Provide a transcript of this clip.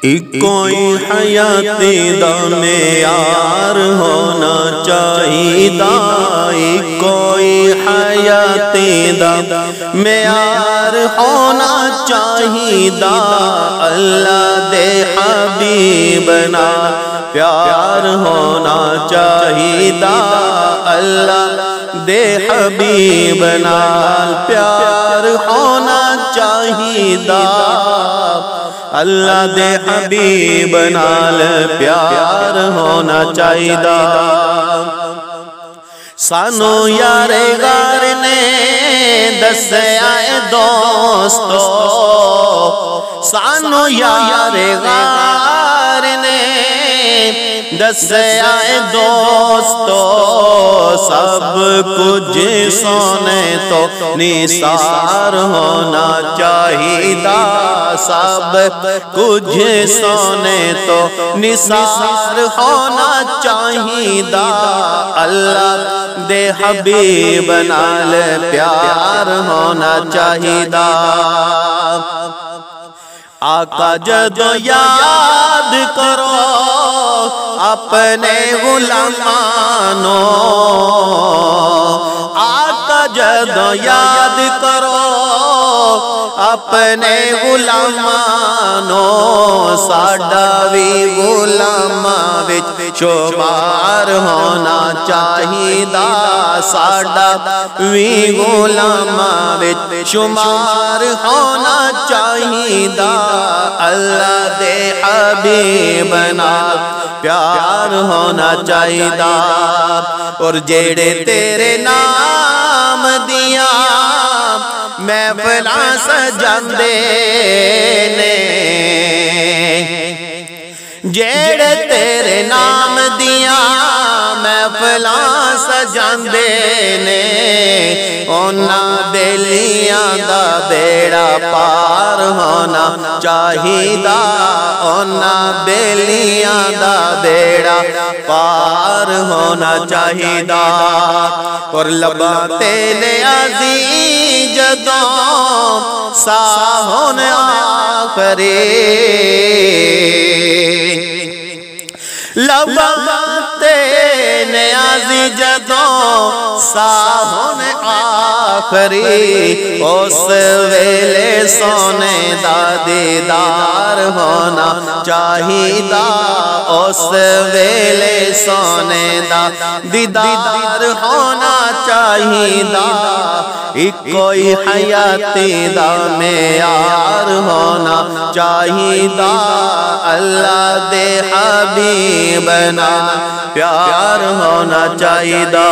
کوئی حیاتی دا معیار ہونا چاہیدا، کوئی حیاتی دا معیار ہونا چاہیدا، اللہ دے حبیب نال پیار ہونا چاہیدا، اللہ دے حبیب نال پیار ہونا چاہیدا، اللہ دے حبیب نال پیار ہونا چاہیدا۔ سانو یار غار نے دسیا اے دوستو، سانو یار غار نے دسیا اے دوستو، سب کچھ سونے تو نثار ہونا چاہیدا، سب کچھ سونے تو نثار ہونا چاہیدا، اللہ دے حبیب نال پیار ہونا چاہیدا۔ آقا جدو یاد کرو اپنے غلامانو، آقا جدو یاد کرو اپنے غلامانو، ساڈا وی غلاماں وچ شمار ہونا چاہیدا، ساڈا وی غلاماں وچ شمار ہونا چاہیدا، اللہ دے حبیب نال پیار ہونا چاہیدا۔ اور جیڑے تیرے نام دیاں محفلاں سجاندے نے، جیڑے تیرے نام دیاں محفلاں سجاندے نے، انہاں بیلیاں دا بیڑا پار ہونا چاہیدا، انہاں بیلیاں دا بیڑا پار ہونا چاہیدا۔ اور لباں تے نیازی جدوں ساہن آخری، لباں تے نیازی جدوں ساہن آخری، اس ویلے سونے دا دیدار ہونا چاہیدا، اس ویلے سونے دا دیدار ہونا چاہیدا، کوئی حیاتی دا معیار ہونا چاہیدا، اللہ دے حبیب نال پیار ہونا چاہیدا۔